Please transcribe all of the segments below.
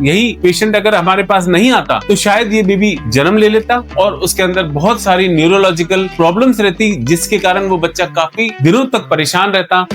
यही पेशेंट अगर हमारे पास नहीं आता तो शायद ये बेबी जन्म ले लेता और उसके अंदर बहुत सारी न्यूरोलॉजिकल प्रॉब्लम्स रहती, जिसके कारण वो बच्चा काफी दिनों तक परेशान रहता।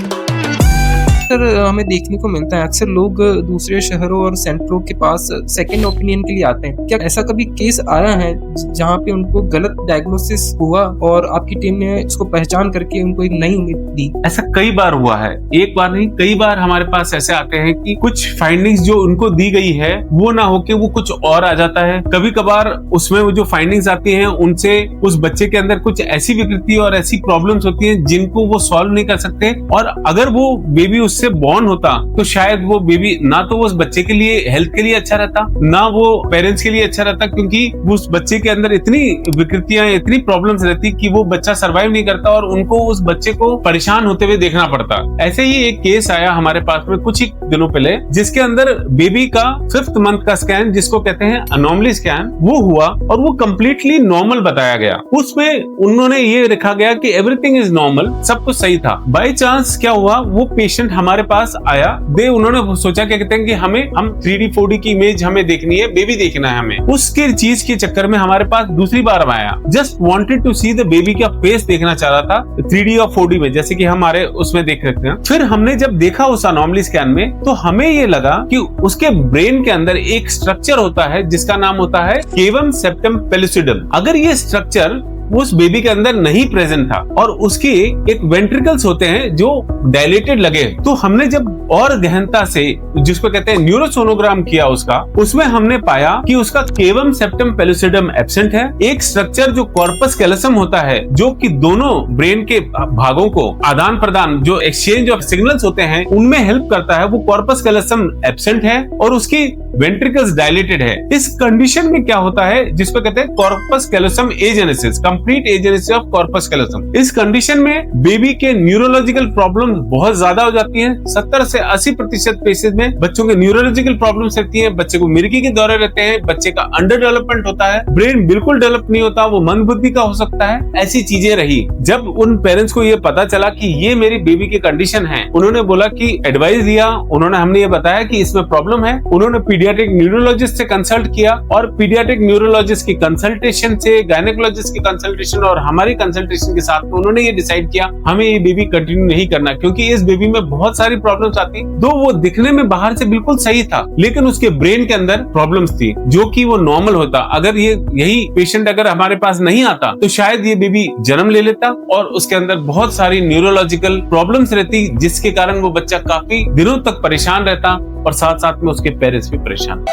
अक्सर हमें देखने को मिलता है, अक्सर लोग दूसरे शहरों और सेंटरों के पास सेकंड ओपिनियन के लिए आते हैं। क्या ऐसा कभी केस आया है जहां पे उनको गलत डायग्नोसिस हुआ और आपकी टीम ने उसको पहचान करके उनको एक नई उम्मीद दी? ऐसा कई बार हुआ है, एक बार नहीं कई बार हमारे पास ऐसे आते हैं कि कुछ फाइंडिंग्स जो उनको दी गई है वो ना होके वो कुछ और आ जाता है। कभी कभार उसमें वो जो फाइंडिंग्स आती हैं उनसे उस बच्चे के अंदर कुछ ऐसी विकृति और ऐसी प्रॉब्लम्स होती हैं जिनको वो सॉल्व नहीं कर सकते, और अगर वो बेबी से बॉर्न होता तो शायद वो बेबी ना तो उस बच्चे के लिए हेल्थ के लिए अच्छा रहता, ना वो पेरेंट्स के लिए अच्छा रहता, क्योंकि उस बच्चे के अंदर इतनी विकृतियां, इतनी प्रॉब्लम्स रहती कि वो बच्चा सरवाइव नहीं करता और उनको उस बच्चे को परेशान होते हुए देखना पड़ता। ऐसे ही एक केस आया हमारे पास में कुछ ही दिनों पहले, जिसके अंदर बेबी का 5th मंथ का स्कैन, जिसको कहते हैं अनोमली स्कैन, वो हुआ और वो कंप्लीटली नॉर्मल बताया गया। उसमें उन्होंने ये लिखा गया कि एवरीथिंग इज नॉर्मल, सब कुछ सही था। बाय चांस क्या हुआ, वो पेशेंट हमारे पास आया, उन्होंने सोचा क्या कहते हैं कि हम 3D 4D की इमेज हमें देखनी है, बेबी देखना है हमें। उसके चीज के चक्कर में हमारे पास दूसरी बार आया, just wanted to see the baby का फेस देखना चाह रहा था 3D और 4D में, जैसे कि हमारे उसमें देख सकते हैं। फिर हमने जब देखा उस अनोमली स्कैन में तो हमें ये लगा कि उसके ब्रेन के अंदर एक स्ट्रक्चर होता है जिसका नाम होता है केवम सेप्टम पेलुसिडम। अगर ये स्ट्रक्चर उस बेबी के अंदर नहीं प्रेजेंट था और उसके एक वेंट्रिकल्स होते हैं जो डायलेटेड लगे, तो हमने जब और गहनता से जिसको कहते हैं न्यूरोसोनोग्राम किया उसका, उसमें हमने पाया कि उसका केवम सेप्टम पेलुसिडम एब्सेंट है। एक स्ट्रक्चर जो कॉर्पस कैलोसम होता है, जो कि दोनों ब्रेन के भागों को आदान प्रदान, जो एक्सचेंज ऑफ सिग्नल्स होते हैं उनमें हेल्प करता है, वो कॉर्पस कैलोसम एब्सेंट है और उसकी वेंट्रिकल्स डायलेटेड है। इस कंडीशन में क्या होता है, जिसको कहते हैं corpus callosum agenesis, complete agenesis of corpus callosum. इस कंडीशन में बेबी के न्यूरोलॉजिकल प्रॉब्लम बहुत ज्यादा हो जाती हैं। 70 से 80% केसेस में बच्चों के न्यूरोलॉजिकल प्रॉब्लम्स रहती हैं, बच्चे को मिर्गी के दौरे रहते हैं, बच्चे का अंडर डेवलपमेंट होता है, ब्रेन बिल्कुल डेवलप नहीं होता, वो मंद बुद्धि का हो सकता है। ऐसी चीजें रही। जब उन पेरेंट्स को ये पता चला कि ये मेरी बेबी की कंडीशन है, उन्होंने बोला कि एडवाइस दिया, उन्होंने हमने ये बताया कि इसमें प्रॉब्लम है। उन्होंने पीडियाट्रिक न्यूरोलॉजिस्ट से कंसल्ट किया और पीडियाट्रिक न्यूरोलॉजिस्ट की कंसल्टेशन से, गायनेकोलॉजिस्ट की कंसल्टेशन और हमारी कंसल्टेशन के साथ उन्होंने ये डिसाइड किया हमें ये बेबी कंटिन्यू नहीं करना, क्योंकि इस बेबी में बहुत सारी प्रॉब्लम्स आती। दो वो दिखने में बाहर से बिल्कुल सही था, लेकिन उसके ब्रेन के अंदर प्रॉब्लम्स थी जो कि वो नॉर्मल होता। अगर यही पेशेंट अगर हमारे पास नहीं आता तो शायद ये बेबी जन्म ले लेता और उसके अंदर बहुत सारी न्यूरोलॉजिकल प्रॉब्लम्स रहती, जिसके कारण वो बच्चा काफी दिनों तक परेशान रहता और साथ साथ में उसके पेरेंट्स भी परेशान।